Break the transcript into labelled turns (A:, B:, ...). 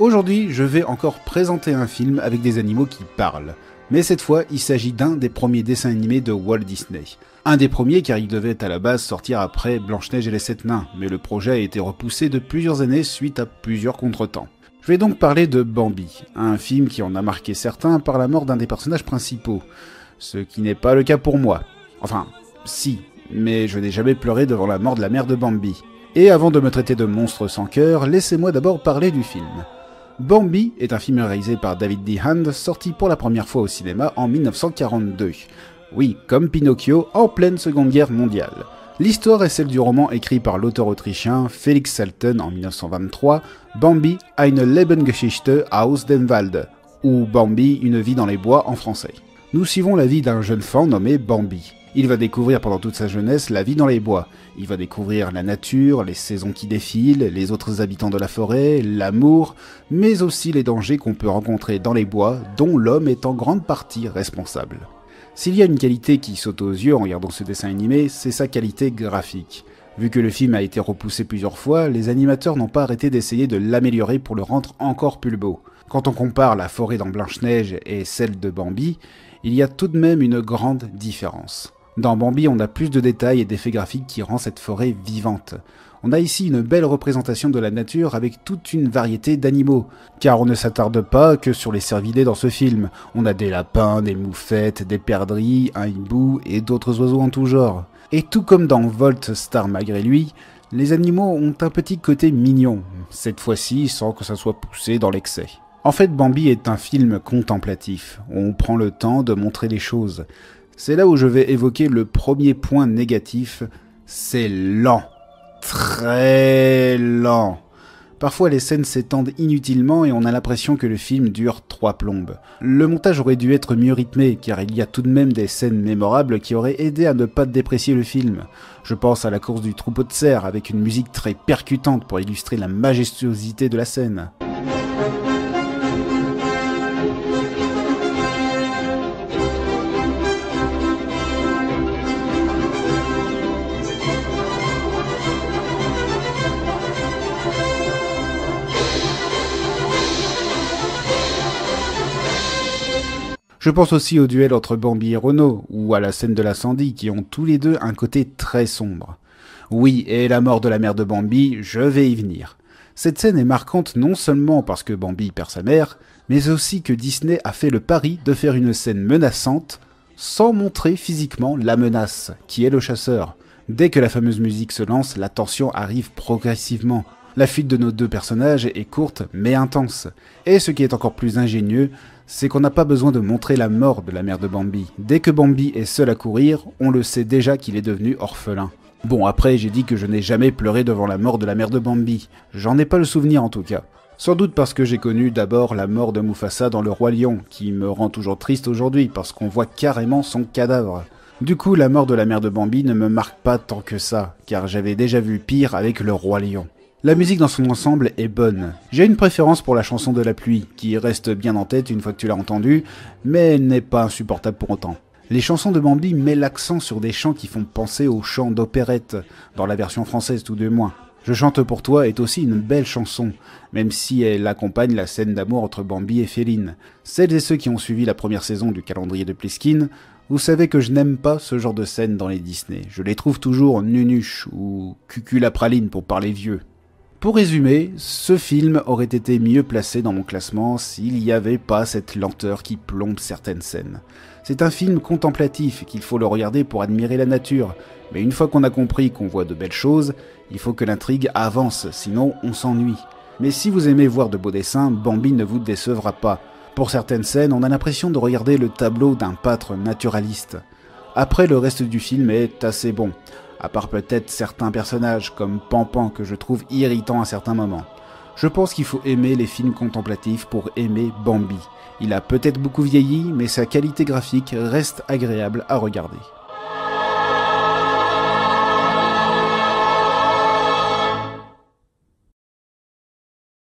A: Aujourd'hui, je vais encore présenter un film avec des animaux qui parlent. Mais cette fois, il s'agit d'un des premiers dessins animés de Walt Disney. Un des premiers car il devait à la base sortir après Blanche-Neige et les 7 nains, mais le projet a été repoussé de plusieurs années suite à plusieurs contretemps. Je vais donc parler de Bambi, un film qui en a marqué certains par la mort d'un des personnages principaux. Ce qui n'est pas le cas pour moi. Enfin, si, mais je n'ai jamais pleuré devant la mort de la mère de Bambi. Et avant de me traiter de monstre sans cœur, laissez-moi d'abord parler du film. Bambi est un film réalisé par David D. Hand, sorti pour la première fois au cinéma en 1942. Oui, comme Pinocchio, en pleine Seconde Guerre mondiale. L'histoire est celle du roman écrit par l'auteur autrichien Felix Salten en 1923, Bambi, eine Lebensgeschichte aus dem Wald, ou Bambi, une vie dans les bois en français. Nous suivons la vie d'un jeune fan nommé Bambi. Il va découvrir pendant toute sa jeunesse la vie dans les bois. Il va découvrir la nature, les saisons qui défilent, les autres habitants de la forêt, l'amour, mais aussi les dangers qu'on peut rencontrer dans les bois, dont l'homme est en grande partie responsable. S'il y a une qualité qui saute aux yeux en regardant ce dessin animé, c'est sa qualité graphique. Vu que le film a été repoussé plusieurs fois, les animateurs n'ont pas arrêté d'essayer de l'améliorer pour le rendre encore plus beau. Quand on compare la forêt dans Blanche-Neige et celle de Bambi, il y a tout de même une grande différence. Dans Bambi, on a plus de détails et d'effets graphiques qui rend cette forêt vivante. On a ici une belle représentation de la nature avec toute une variété d'animaux. Car on ne s'attarde pas que sur les cervidés dans ce film. On a des lapins, des moufettes, des perdrix, un hibou et d'autres oiseaux en tout genre. Et tout comme dans Volt Star malgré lui, les animaux ont un petit côté mignon. Cette fois-ci sans que ça soit poussé dans l'excès. En fait, Bambi est un film contemplatif. On prend le temps de montrer les choses. C'est là où je vais évoquer le premier point négatif, c'est lent. Très lent. Parfois les scènes s'étendent inutilement et on a l'impression que le film dure 3 plombes. Le montage aurait dû être mieux rythmé car il y a tout de même des scènes mémorables qui auraient aidé à ne pas déprécier le film. Je pense à la course du troupeau de cerfs avec une musique très percutante pour illustrer la majestuosité de la scène. Je pense aussi au duel entre Bambi et Renaud, ou à la scène de l'incendie, qui ont tous les deux un côté très sombre. Oui, et la mort de la mère de Bambi, je vais y venir. Cette scène est marquante non seulement parce que Bambi perd sa mère, mais aussi que Disney a fait le pari de faire une scène menaçante, sans montrer physiquement la menace, qui est le chasseur. Dès que la fameuse musique se lance, la tension arrive progressivement. La fuite de nos deux personnages est courte mais intense. Et ce qui est encore plus ingénieux, c'est qu'on n'a pas besoin de montrer la mort de la mère de Bambi. Dès que Bambi est seul à courir, on le sait déjà qu'il est devenu orphelin. Bon, après j'ai dit que je n'ai jamais pleuré devant la mort de la mère de Bambi. J'en ai pas le souvenir en tout cas. Sans doute parce que j'ai connu d'abord la mort de Mufasa dans Le Roi Lion, qui me rend toujours triste aujourd'hui parce qu'on voit carrément son cadavre. Du coup, la mort de la mère de Bambi ne me marque pas tant que ça, car j'avais déjà vu pire avec Le Roi Lion. La musique dans son ensemble est bonne. J'ai une préférence pour la chanson de la pluie, qui reste bien en tête une fois que tu l'as entendue, mais elle n'est pas insupportable pour autant. Les chansons de Bambi mettent l'accent sur des chants qui font penser aux chants d'opérette, dans la version française tout de moins. Je chante pour toi est aussi une belle chanson, même si elle accompagne la scène d'amour entre Bambi et Féline. Celles et ceux qui ont suivi la première saison du calendrier de Pliskin, vous savez que je n'aime pas ce genre de scène dans les Disney. Je les trouve toujours nunuches ou cuculapraline pour parler vieux. Pour résumer, ce film aurait été mieux placé dans mon classement s'il n'y avait pas cette lenteur qui plombe certaines scènes. C'est un film contemplatif qu'il faut le regarder pour admirer la nature, mais une fois qu'on a compris qu'on voit de belles choses, il faut que l'intrigue avance, sinon on s'ennuie. Mais si vous aimez voir de beaux dessins, Bambi ne vous décevra pas. Pour certaines scènes, on a l'impression de regarder le tableau d'un peintre naturaliste. Après, le reste du film est assez bon. À part peut-être certains personnages comme Pan-Pan que je trouve irritant à certains moments. Je pense qu'il faut aimer les films contemplatifs pour aimer Bambi. Il a peut-être beaucoup vieilli, mais sa qualité graphique reste agréable à regarder.